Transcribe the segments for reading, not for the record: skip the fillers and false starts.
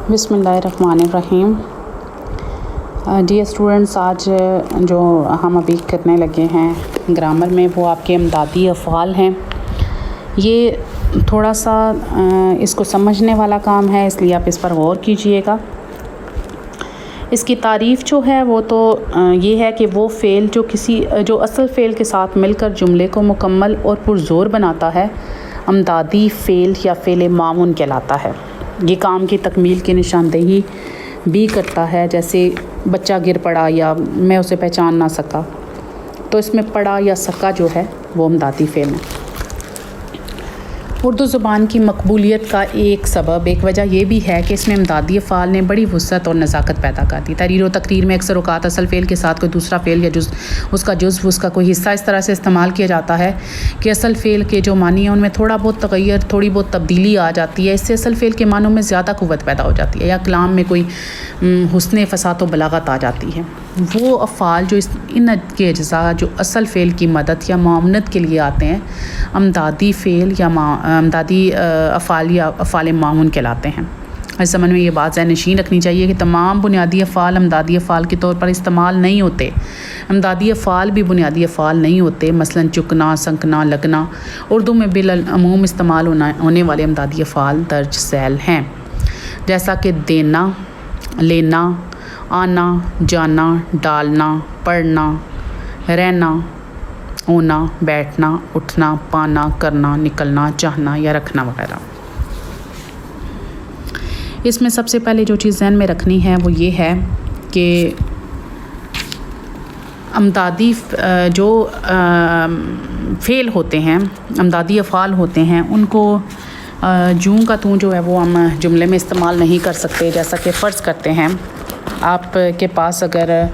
बिस्मिल्लाहिर्रहमानिर्रहीम। Dear students, आज जो हम अभी करने लगे हैं ग्रामर में वो आपके अमदादी अफ़आल हैं। ये थोड़ा सा इसको समझने वाला काम है, इसलिए आप इस पर गौर कीजिएगा। इसकी तारीफ़ जो है वो तो ये है कि वो फ़ेल जो असल फ़ेल के साथ मिलकर जुमले को मुकम्मल और पुरज़ोर बनाता है, अमदादी फ़ेल या फ़ेल मामून कहलाता है। ये काम की तकमील की निशानदेही भी करता है, जैसे बच्चा गिर पड़ा या मैं उसे पहचान ना सका, तो इसमें पड़ा या सका जो है वो अमदादी फ़ेल है। उर्दू ज़ुबान की मकबूलियत का एक वजह यह भी है कि इसमें अमदादी अफ़आल ने बड़ी वुसअत और नज़ाकत पैदा कर दी। तहरीर व तकरीर में अक्सर औक़ात असल फ़ेल के साथ कोई दूसरा फ़ेल या उसका जुज़्व, उसका कोई हिस्सा इस तरह से इस्तेमाल किया जाता है कि असल फ़ेल के जो मानी हैं उनमें थोड़ी बहुत तब्दीली आ जाती है। इससे असल फ़ेल के मानों में ज़्यादा क़ुव्वत पैदा हो जाती है या कलाम में कोई हुस्न फ़साद व बलागत आ जाती है। वो अफ़आल जो इन के अज्ज़ा जो असल फ़ेल की मदद या मामनत के लिए आते हैं, अमदादी फ़ेल या अमदादी अफ़आल या अफ़आल मामून कहलाते हैं। इस ज़माने में ये बात ज़हन नशीन रखनी चाहिए कि तमाम बुनियादी अफ़आल अमदादी अफ़आल के तौर पर इस्तेमाल नहीं होते। अमदादी अफ़आल भी बुनियादी अफ़आल नहीं होते। मसलन चुकना, संकना, लगना उर्दू में बिलअमूम इस्तेमाल होने वाले अमदादी अफ़आल दर्ज ज़ैल हैं, जैसा कि देना, लेना, आना, जाना, डालना, पढ़ना, रहना, होना, बैठना, उठना, पाना, करना, निकलना, चाहना या रखना वगैरह। इसमें सबसे पहले जो चीज़ ज़हन में रखनी है वो ये है कि अमदादी जो फ़ेल होते हैं, अमदादी अफ़आल होते हैं, उनको जूँ का तू जो है वो हम जुमले में इस्तेमाल नहीं कर सकते। जैसा कि फ़र्ज़ करते हैं आपके पास अगर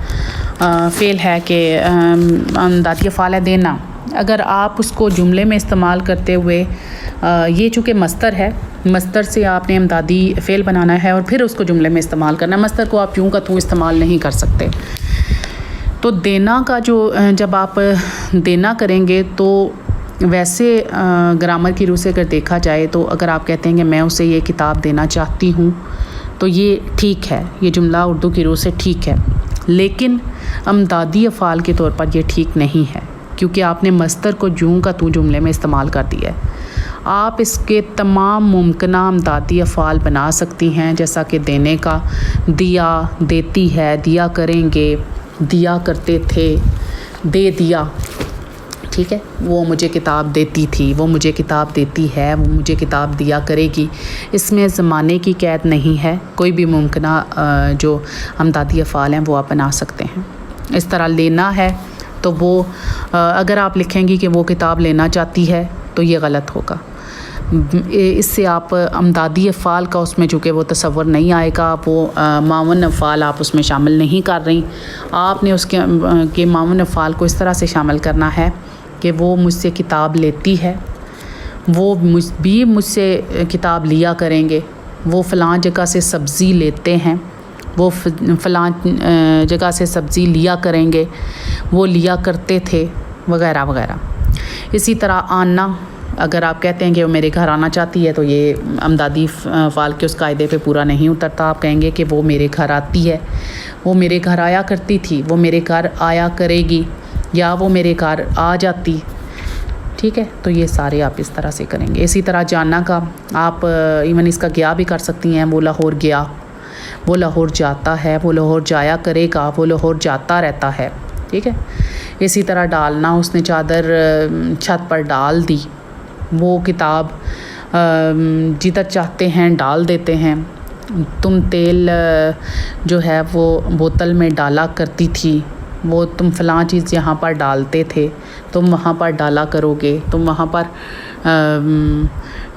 फ़ेल है कि अमदादी अफ़आल है देना, अगर आप उसको जुमले में इस्तेमाल करते हुए ये चूँकि मस्तर है, मस्तर से आपने अमदादी फ़ेल बनाना है और फिर उसको जुमले में इस्तेमाल करना है। मस्तर को आप यूँ का तू इस्तेमाल नहीं कर सकते। तो देना का जो जब आप देना करेंगे तो वैसे ग्रामर की रूह से अगर देखा जाए तो अगर आप कहते हैं कि मैं उसे ये किताब देना चाहती हूँ, तो ये ठीक है, ये जुमला उर्दू की रूह से ठीक है। लेकिन अमदादी अफ़आल के तौर पर ये ठीक नहीं है, क्योंकि आपने मस्तर को जूँ का तू जुमले में इस्तेमाल कर दिया है। आप इसके तमाम मुमकिना अमदादी अफ़आल बना सकती हैं, जैसा कि देने का दिया, देती है, दिया करेंगे, दिया करते थे, दे दिया, ठीक है। वो मुझे किताब देती थी, वो मुझे किताब देती है, वो मुझे किताब दिया करेगी। इसमें ज़माने की कैद नहीं है। कोई भी मुमकिना जो अमदादी अफ़आल हैं वो आप बना सकते हैं। इस तरह लेना है तो वो अगर आप लिखेंगी कि वो किताब लेना चाहती है तो ये गलत होगा। इससे आप अमदादी अफ़आल का उसमें चूँकि वो तसव्वुर नहीं आएगा, वो मामून अफ़आल आप उसमें शामिल नहीं कर रही। आपने उसके मामून अफ़आल को इस तरह से शामिल करना है कि वो मुझसे किताब लेती है, वो मुझसे किताब लिया करेंगे, वो फ़लाँ जगह से सब्ज़ी लेते हैं, वो फ़लाँ जगह से सब्ज़ी लिया करेंगे, वो लिया करते थे वगैरह वगैरह। इसी तरह आना, अगर आप कहते हैं कि वो मेरे घर आना चाहती है तो ये अमदादी अफ़आल के उस कायदे पे पूरा नहीं उतरता। आप कहेंगे कि वो मेरे घर आती है, वो मेरे घर आया करती थी, वो मेरे घर आया करेगी, या वो मेरे घर आ जाती, ठीक है। तो ये सारे आप इस तरह से करेंगे। इसी तरह जाना का आप इवन इसका गया भी कर सकती हैं। वो लाहौर गया, वो लाहौर जाता है, वो लाहौर जाया करेगा, वो लाहौर जाता रहता है, ठीक है। इसी तरह डालना, उसने चादर छत पर डाल दी, वो किताब जिधर चाहते हैं डाल देते हैं। तुम तेल जो है वो बोतल में डाला करती थी, वो तुम फ़लाँ चीज़ यहाँ पर डालते थे, तुम वहाँ पर डाला करोगे, तुम वहाँ पर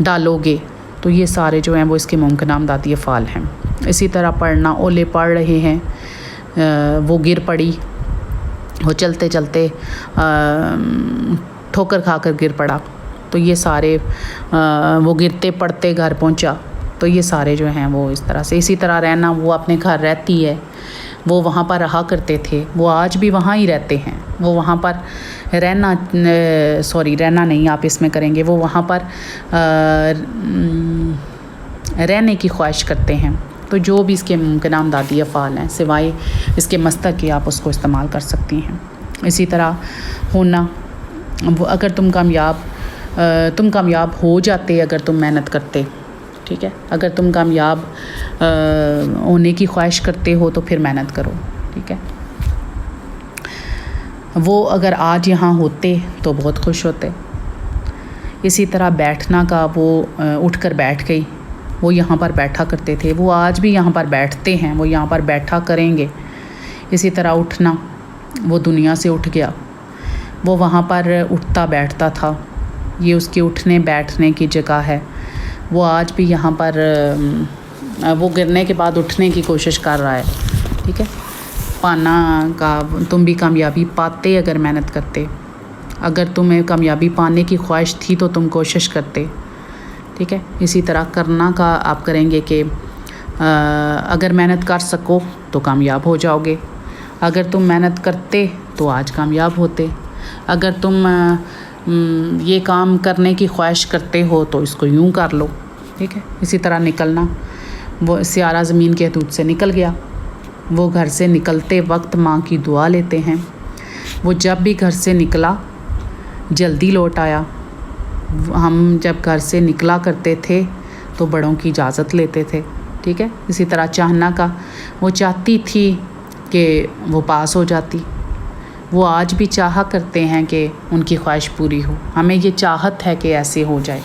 डालोगे। तो ये सारे जो हैं वो इसके मुमकिन अमदादी अफ़आल हैं। इसी तरह पढ़ना, ओले पढ़ रहे हैं, वो गिर पड़ी, वो चलते चलते ठोकर खाकर गिर पड़ा, तो ये सारे वो गिरते पड़ते घर पहुंचा, तो ये सारे जो हैं वो इस तरह से। इसी तरह रहना, वो अपने घर रहती है, वो वहाँ पर रहा करते थे, वो आज भी वहाँ ही रहते हैं, वो वहाँ पर रहना नहीं आप इसमें करेंगे, वो वहाँ पर रहने की ख्वाहिश करते हैं, تو جو بھی اس کے ممکنہ امدادی افعال ہیں سوائے اس کے مصدر کے آپ اس کو استعمال کر سکتی ہیں۔ اسی طرح ہونا، اگر تم کامیاب ہو جاتے اگر تم محنت کرتے، ٹھیک ہے، اگر تم کامیاب ہونے کی خواہش کرتے ہو تو پھر محنت کرو، ٹھیک ہے۔ وہ اگر آج یہاں ہوتے تو بہت خوش ہوتے۔ اسی طرح بیٹھنا کا، وہ اٹھ کر بیٹھ گئی، وہ یہاں پر بیٹھا کرتے تھے، وہ آج بھی یہاں پر بیٹھتے ہیں، وہ یہاں پر بیٹھا کریں گے۔ اسی طرح اٹھنا، وہ دنیا سے اٹھ گیا، وہ وہاں پر اٹھتا بیٹھتا تھا، یہ اس کے اٹھنے بیٹھنے کی جگہ ہے، وہ آج بھی یہاں پر وہ گرنے کے بعد اٹھنے کی کوشش کر رہا ہے، ٹھیک ہے۔ پانا کا، تم بھی کامیابی پاتے اگر محنت کرتے، اگر تمہیں کامیابی پانے کی خواہش تھی تو تم کوشش کرتے، ٹھیک ہے۔ اسی طرح کرنا کا آپ کریں گے کہ اگر محنت کر سکو تو کامیاب ہو جاؤ گے، اگر تم محنت کرتے تو آج کامیاب ہوتے، اگر تم یہ کام کرنے کی خواہش کرتے ہو تو اس کو یوں کر لو، ٹھیک ہے۔ اسی طرح نکلنا، وہ سیارہ زمین کے حدود سے نکل گیا، وہ گھر سے نکلتے وقت ماں کی دعا لیتے ہیں، وہ جب بھی گھر سے نکلا جلدی لوٹ آیا۔ ہم جب گھر سے نکلا کرتے تھے تو بڑوں کی اجازت لیتے تھے، ٹھیک ہے۔ اسی طرح چاہنا کا، وہ چاہتی تھی کہ وہ پاس ہو جاتی، وہ آج بھی چاہا کرتے ہیں کہ ان کی خواہش پوری ہو، ہمیں یہ چاہت ہے کہ ایسے ہو جائے،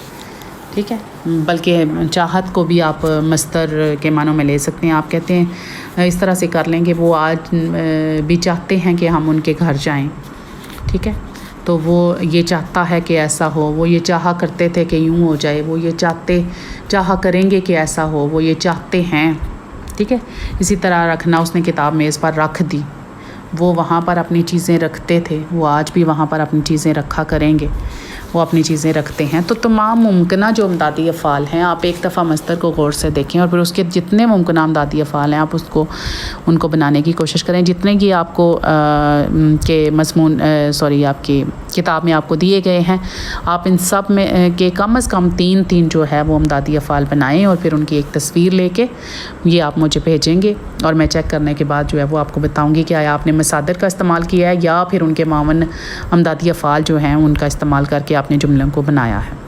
ٹھیک ہے۔ بلکہ چاہت کو بھی آپ مصدر کے معنوں میں لے سکتے ہیں، آپ کہتے ہیں اس طرح سے کر لیں کہ وہ آج بھی چاہتے ہیں کہ ہم ان کے گھر جائیں، ٹھیک ہے۔ تو وہ یہ چاہتا ہے کہ ایسا ہو، وہ یہ چاہا کرتے تھے کہ یوں ہو جائے، وہ یہ چاہا کریں گے کہ ایسا ہو، وہ یہ چاہتے ہیں، ٹھیک ہے۔ اسی طرح رکھنا، اس نے کتاب میز پر رکھ دی، وہ وہاں پر اپنی چیزیں رکھتے تھے، وہ آج بھی وہاں پر اپنی چیزیں رکھا کریں گے، وہ اپنی چیزیں رکھتے ہیں۔ تو تمام ممکنہ جو امدادی افعال ہیں آپ ایک دفعہ مصدر کو غور سے دیکھیں اور پھر اس کے جتنے ممکنہ امدادی افعال ہیں آپ ان کو بنانے کی کوشش کریں، جتنے کی آپ کو کے مضمون آپ کی کتاب میں آپ کو دیے گئے ہیں، آپ ان سب میں کے کم از کم تین جو ہے وہ امدادی افعال بنائیں اور پھر ان کی ایک تصویر لے کے یہ آپ مجھے بھیجیں گے اور میں چیک کرنے کے بعد جو ہے وہ آپ کو بتاؤں گی کہ آیا آپ نے مصادر کا استعمال کیا ہے یا پھر ان کے معاون امدادی افعال جو ہیں ان کا استعمال کر کے آپ نے جملوں کو بنایا ہے۔